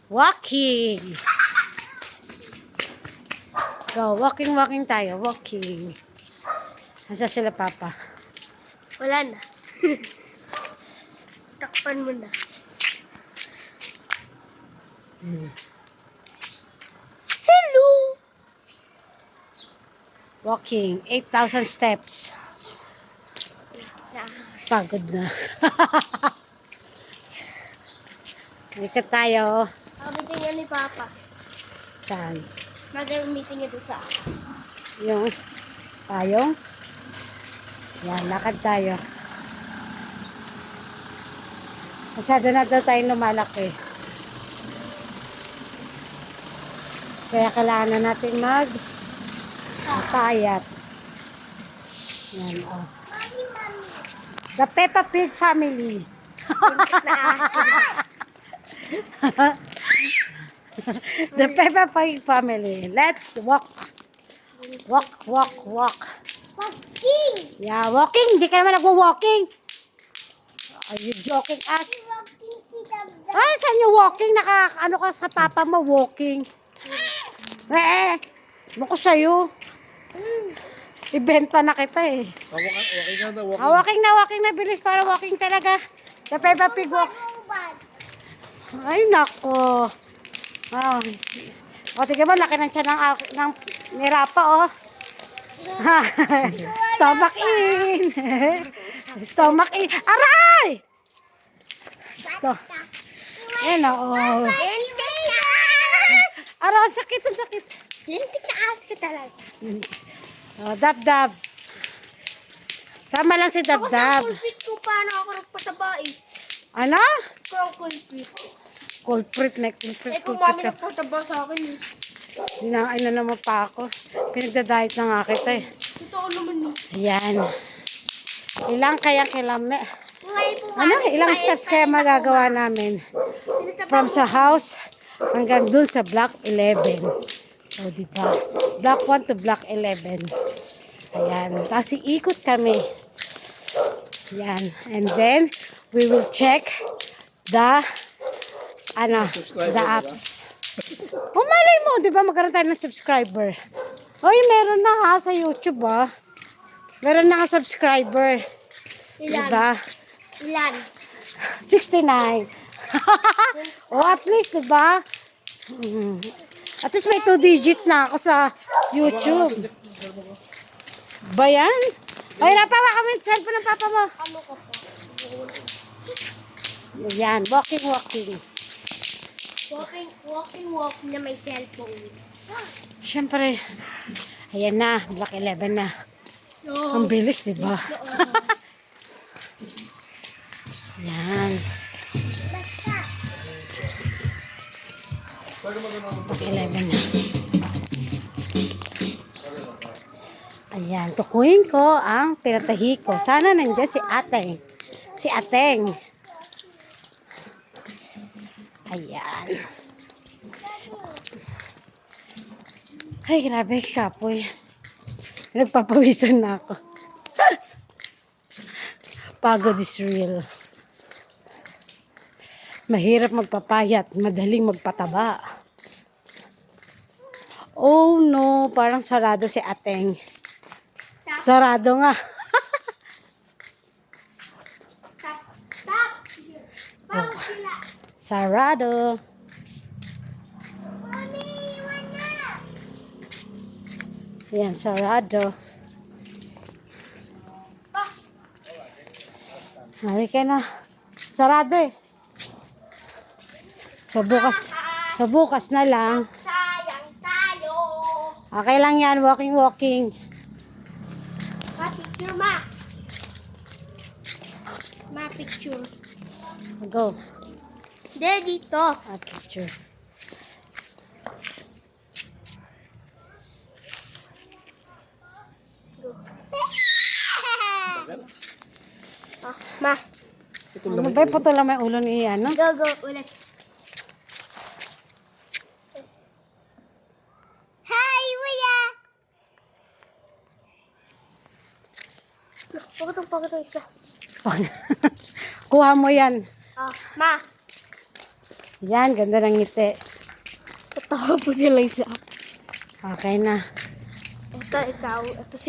Walking. Go, walking tayo. Walking. Nasa sila, Papa? Wala na. Takpan mo na. Hello! Walking. 8,000 steps. Pagod na. Dito tayo. Meeting nga ni Papa. Saan? Mag-meeting nga doon sa Yung payong. Yan, lakad tayo. Masyado na daw tayong lumalaki. Kaya kailangan na natin magpayat. Yan, oh. The Peppa Pig family. The Peppa Pig family. Let's walk. Walk. Walking! Yeah, walking. Hindi ka naman nagwo-walking. Are you joking us? Walking si Dabda. Ay, saan yung walking? Ano ka sa papa mo, walking? Ano ko sa'yo? Ibenta na kita eh. Walking na. Bilis para walking talaga. The Peppa Pig walk. Ay, nako. O, tignan mo, laki ng tiyan ng nirapa, oh. Stomach in. Stomach in. Aray! Yan, oh. Aray, ang sakit. Lintik na aas ka talaga. Oh, Dab. Sama lang si Ako sa Dab. kulpit ko, paano ako nagpataba eh. Ano? Ito ang kulpit. Culprit Kung mami nagpataba sa akin eh. Dinain na naman pa ako. Pinagda-diet na nga kita eh. Totoo naman eh. Yan. Ilang kilame? Ngayon po Ilang steps kaya magagawa namin? From sa house hanggang dun sa block 11. O, diba? Block 1 to block 11. Ayan. Tapos iikot kami. Yan. And then, we will check the apps. Malay mo, di ba? Magkaroon tayo ng subscriber. Hoy, meron na ha sa YouTube ha. Meron na ka subscriber. Ilan? Diba? Ilan? 69. Oh, at least, diba? At least may 2 digit na ako sa YouTube. Ba yan? Ay, napawa kami sa cellphone ng papa mo. Ano ka pa? Yan, walking. Walking na may cellphone. Siyempre, ayan na, block 11 na. No. Ang bilis, diba? Yan. Block 11 na. Ayan, tukuyin ko ang pinatahi ko. Sana nandiyan si Ateng. Ayan. Ay, grabe, kapoy. Nagpapawisan na ako. Pagod is real. Mahirap magpapayat, madaling magpataba. Oh no, parang sarado si Ateng. Sarado nga. Stop! Bawal sila. Sarado. Mami, iwan na! Yan, sarado. Halika na. Sarado eh. Sa bukas na lang. Sayang tayo! Okay lang yan, walking. Ma-picture, ma! Ma-picture. Go. Hindi, dito. Picture. Ma. Ano ba yung puto lang may ulo ni ano? Go, ulit. Hi, Kuya! Pakatong isa. Kuha mo yan. Ma. Yan, ganda ng ngiti. Tatawa po sila isa. Okay na. Ito, ikaw. Ito si